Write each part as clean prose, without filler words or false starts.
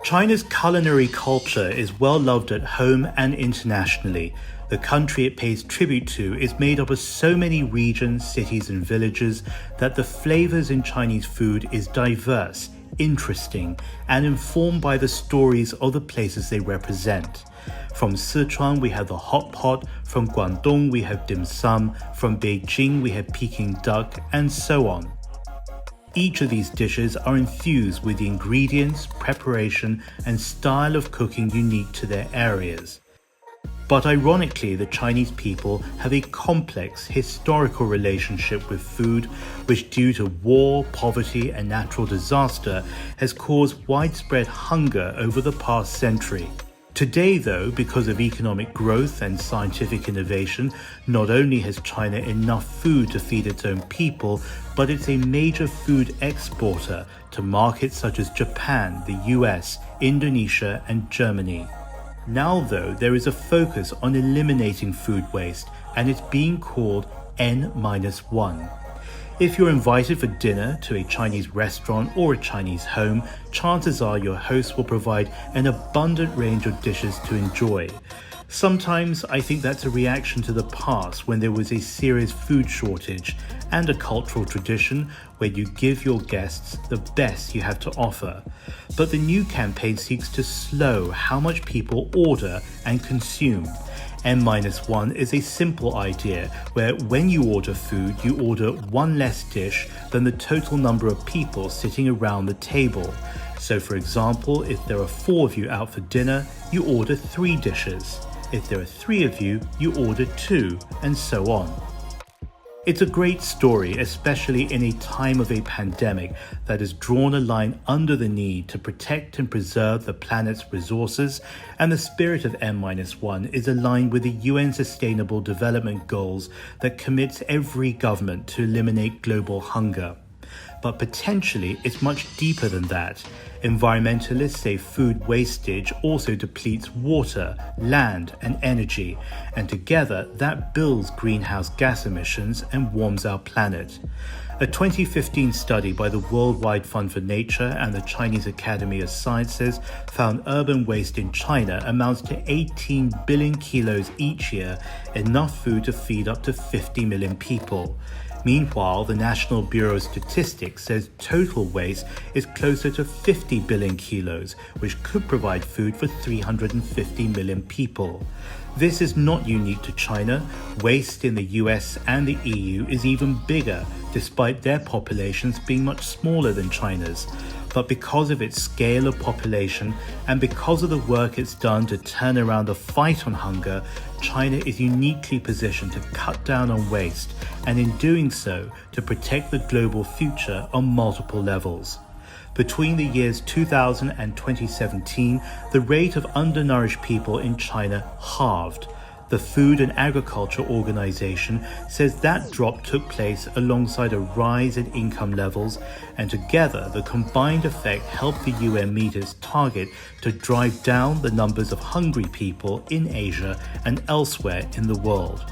China's culinary culture is well loved at home and internationally. The country it pays tribute to is made up of so many regions, cities, and villages that the flavors in Chinese food is diverse, interesting, and informed by the stories of the places they represent. From Sichuan, we have the hot pot, from Guangdong, we have dim sum, from Beijing, we have Peking duck, and so on. Each of these dishes are infused with the ingredients, preparation, and style of cooking unique to their areas. But ironically, the Chinese people have a complex historical relationship with food, which due to war, poverty, and natural disaster has caused widespread hunger over the past century. Today, though, because of economic growth and scientific innovation, not only has China enough food to feed its own people, but it's a major food exporter to markets such as Japan, the US, Indonesia, and Germany. Now, though, there is a focus on eliminating food waste, and it's being called N-1. If you're invited for dinner to a Chinese restaurant or a Chinese home, chances are your host will provide an abundant range of dishes to enjoy. Sometimes I think that's a reaction to the past when there was a serious food shortage and a cultural tradition where you give your guests the best you have to offer. But the new campaign seeks to slow how much people order and consume. N-1 is a simple idea where when you order food, you order one less dish than the total number of people sitting around the table. So for example, if there are 4 of you out for dinner, you order 3 dishes. If there are 3 of you, you order 2, and so on. It's a great story, especially in a time of a pandemic that has drawn a line under the need to protect and preserve the planet's resources, and the spirit of N-1 is aligned with the UN Sustainable Development Goals that commits every government to eliminate global hunger. But potentially it's much deeper than that. Environmentalists say food wastage also depletes water, land, and energy, and together that builds greenhouse gas emissions and warms our planet. A 2015 study by the Worldwide Fund for Nature and the Chinese Academy of Sciences found urban waste in China amounts to 18 billion kilos each year, enough food to feed up to 50 million people. Meanwhile, the National Bureau of Statistics says total waste is closer to 50 billion kilos, which could provide food for 350 million people. This is not unique to China. Waste in the US and the EU is even bigger, despite their populations being much smaller than China's. But because of its scale of population and because of the work it's done to turn around the fight on hunger, China is uniquely positioned to cut down on waste, and in doing so, to protect the global future on multiple levels. Between the years 2000 and 2017, the rate of undernourished people in China halved. The Food and Agriculture Organization says that drop took place alongside a rise in income levels, and together the combined effect helped the UN meet its target to drive down the numbers of hungry people in Asia and elsewhere in the world.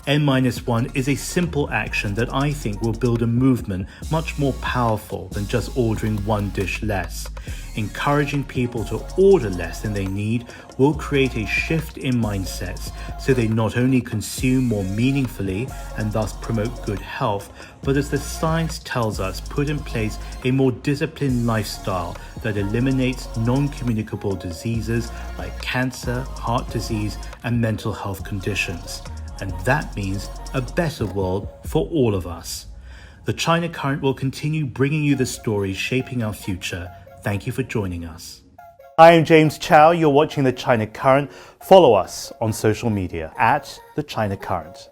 N-1 is a simple action that I think will build a movement much more powerful than just ordering one dish less. Encouraging people to order less than they need will create a shift in mindsets so they not only consume more meaningfully and thus promote good health, but as the science tells us, put in place a more disciplined lifestyle that eliminates non-communicable diseases like cancer, heart disease, and mental health conditions. And that means a better world for all of us. The China Current will continue bringing you the stories shaping our future. Thank you for joining us. I am James Chau. You're watching The China Current. Follow us on social media @The China Current.